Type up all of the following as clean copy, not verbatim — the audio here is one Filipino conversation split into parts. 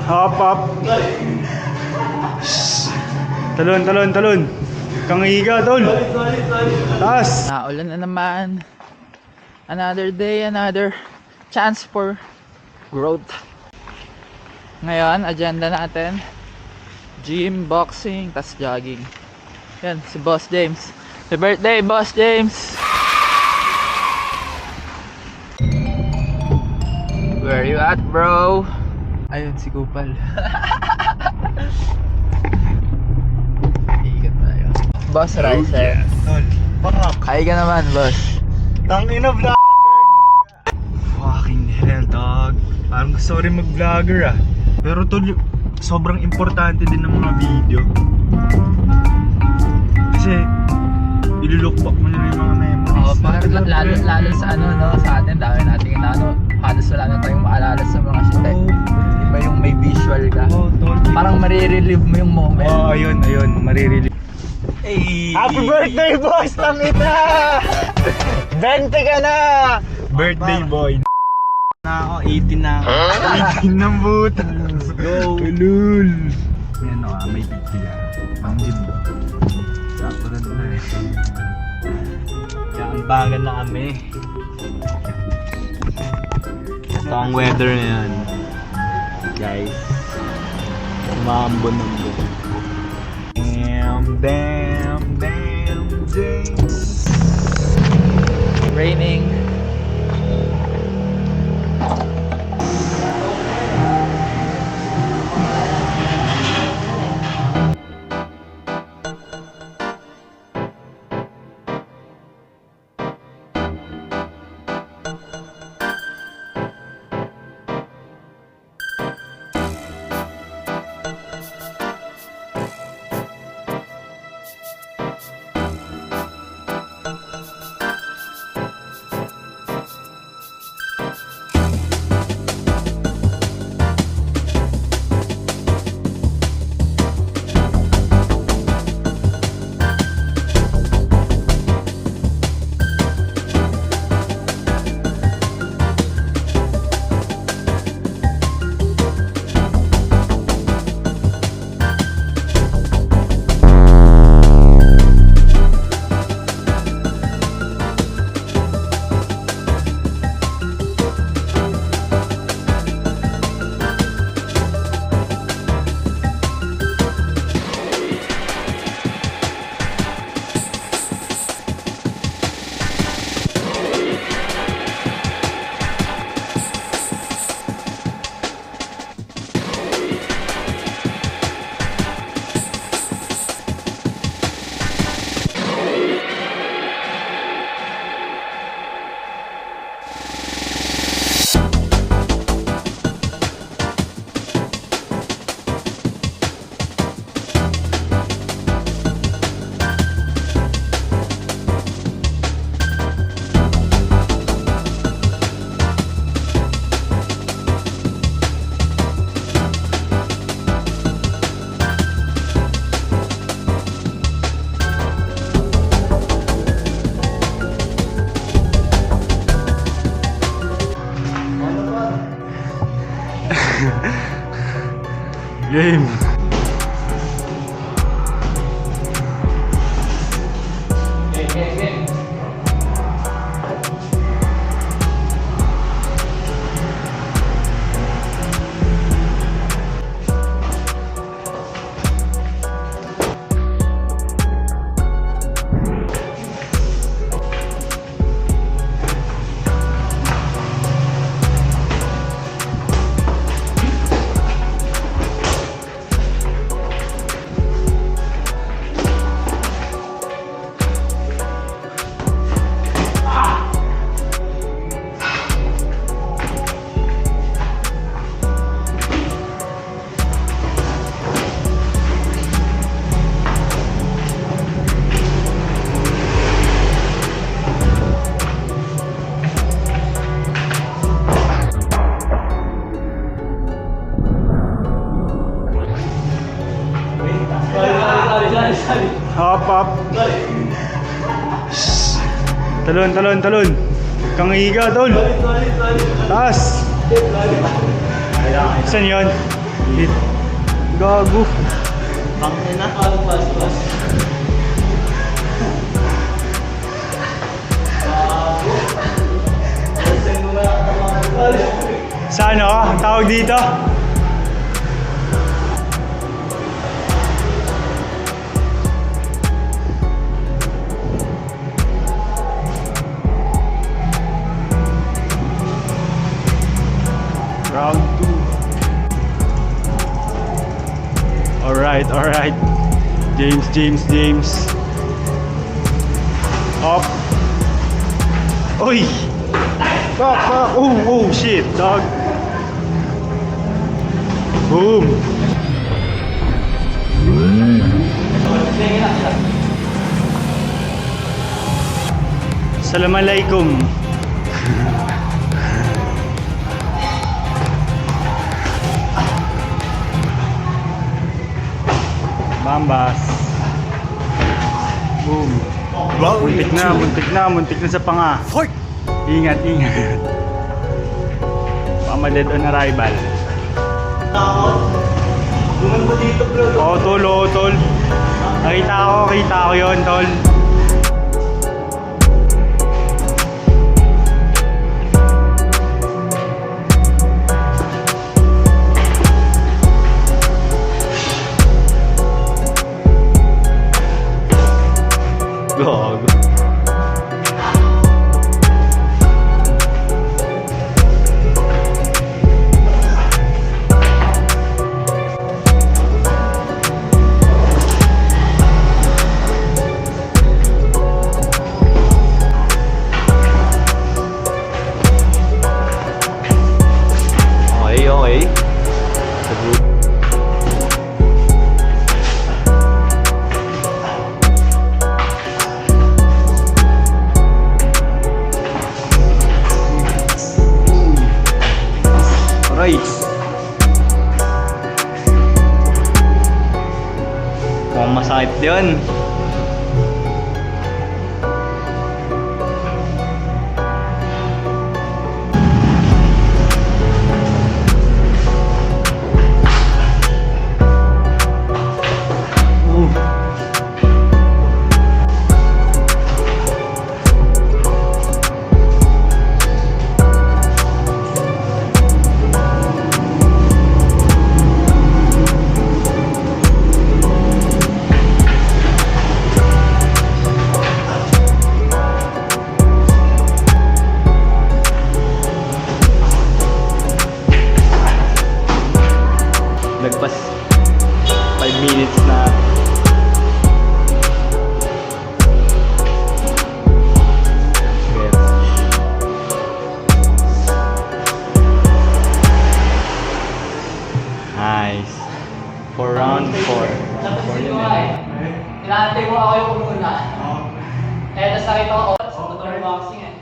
Hop, hop. Talon. Kang higa, tol. Taas. Naulan na naman. Another day, another chance for growth. Ngayon, agenda natin, gym, boxing, tas jogging. Yan, si Boss James. Happy birthday, Boss James! Where you at, bro? Ayun, si Kupal. Iigat tayo. Boss Riser. Tol. Fuck. Ay ka naman, boss. Tangina vlogger, nigga. Fucking hell, dog. Parang gusto ko rin mag-vlogger ah. Pero tol, sobrang importante din ng mga video. Kasi, ililook back mo nila yung mga memories. Oo, lalo sa ano, no, sa atin, dami nating inaano. Halos wala na tayong maalala sa mga shit. Diba yung may visual ka? Oh, tol. Parang marirelive mo yung moment. Oh, ayun, marirelieve. Hey! Happy birthday, boss! Tangina! 20 ka na! Birthday boy! Na ako, 18 na ako. 18 ng buta. Let's go! Ulul! Yan o, may pigtila. Pang gym ba? Sakto na na eh. Kaya ang bagal na kami. Ito ang weather na yan. Guys. Umambon ng buwan. Damn, James. Raining. Game. Hop, hop. Talon. Kang higa, tol. Taas. Saan yun? Gago. Bangin na. Sa ano? Ang tawag dito? Round 2. Alright, alright. James. Up. Uy! Fuck! Oh, shit, dog. Boom! Assalamualaikum. Bambas. Boom. Muntik na sa panga. Ingat. Mama dead on arrival. Gumanda dito, bro. Tol. Kita ko yun, tol. Gago. Okay. Aray. Mukhang masakit yun. Lagpas 5 minutes na. Nice. For round 4. Inaantay mo ako yung muna. Tapos nakita ko, sa motor boxing eh.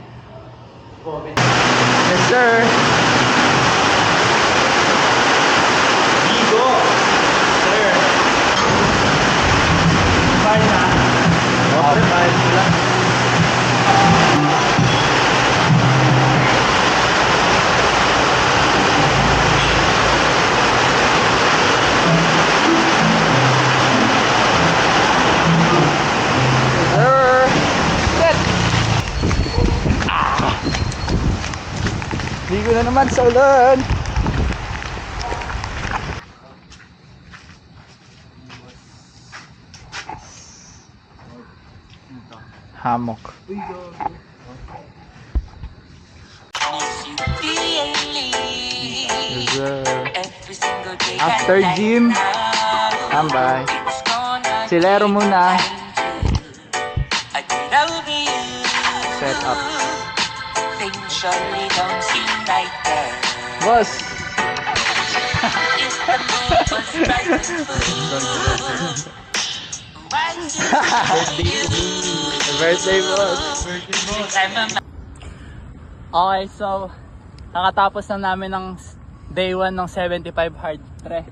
Yes, sir. Bigo! Sir! Fine na. Fine sila. Sir. Set. Bigo na naman sa ulan. Hammock. Yes, sir. After gym, tambay. Silero muna. Set up. Boss. Birthday boss. Okay, so nakatapos na namin ng day 1 ng 75 hard, pre.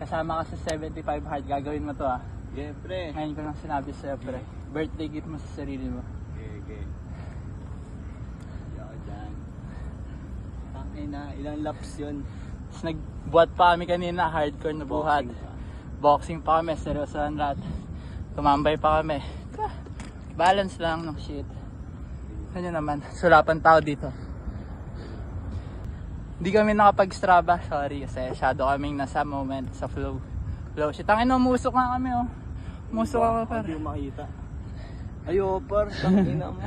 Kasama ka sa 75 hard, gagawin mo to ah. Yeah, pre. Ngayon ko lang sinabi sa'yo, pre. Birthday gift mo sa sarili mo. Okay. Yoko dyan. Tangay na, ilang laps yun? Tapos nagbuhat pa kami kanina, hardcore na buhat. Boxing pa kami, seryosohan lahat. Tumambay pa kami. Balance lang ng shit. Ano naman, sulapan tao dito. Hindi kami nakapag-Strava, sorry kasi shadow kaming nasa moment, sa flow. Flow shit. Tangin, umusok nga kami oh. Umusok ako par. Hindi mo makita. Ayo, par. Tangina mo.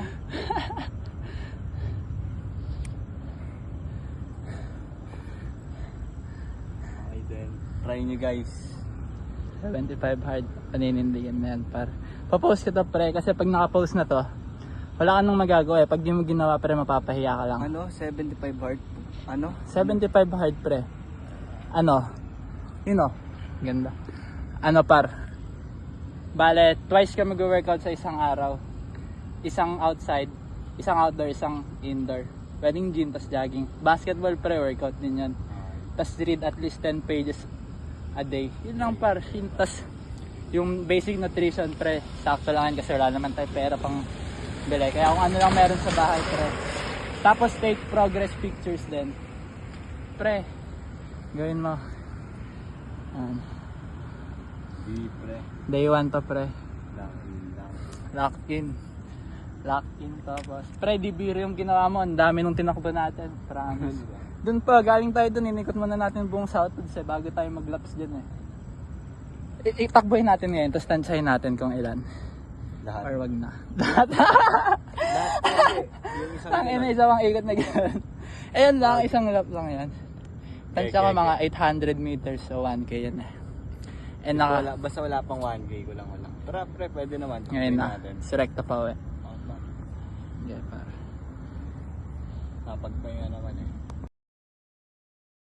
Okay then. Try nyo guys. 75 hard, paninindigan na yan par. Papost ko to pre, kasi pag nakapost na to, wala ka nang magagawa eh. Pag di mo ginawa pre, mapapahiya ka lang. Ano? 75 heart? Ano? 75 hard pre. Ano? Yun o. Ganda. Ano par? Bale, twice ka mag-workout sa isang araw. Isang outside, isang outdoor, isang indoor. Pwedeng gym, tas jogging. Basketball pre, workout din yan. Tas read at least 10 pages a day. Yun lang par. Tas yung basic nutrition pre, sakto lang yan kasi wala naman tayo pera pang bili. Kaya kung ano lang meron sa bahay pre. Tapos take progress pictures din. Pre, gawin mo. Di pre. Day 1 to pre. Lang. Lock in. Lock in tapos. Pre, di biro yung ginawa mo. Ang dami nung tinakbo natin. Promise. Dun pa, galing tayo dun. Inikot muna natin buong Southwoods eh. Bago tayo mag-laps dyan eh. Itakboy natin ngayon. Tapos tansyahin natin kung ilan. Lahat. Or wag na. Lahat kasi. Yung isang Ang ina, isa pang ikot na gano'n. Ayan lang, isang lap lang yan. Tansya ko mga 800 meters, so 1k yan eh. And naka, basta wala pang 1K, kulang. Pero pre, pwede naman. ngayon na, natin. direkta pa uwi. Okay. Yeah, par. Napagpahinga naman eh.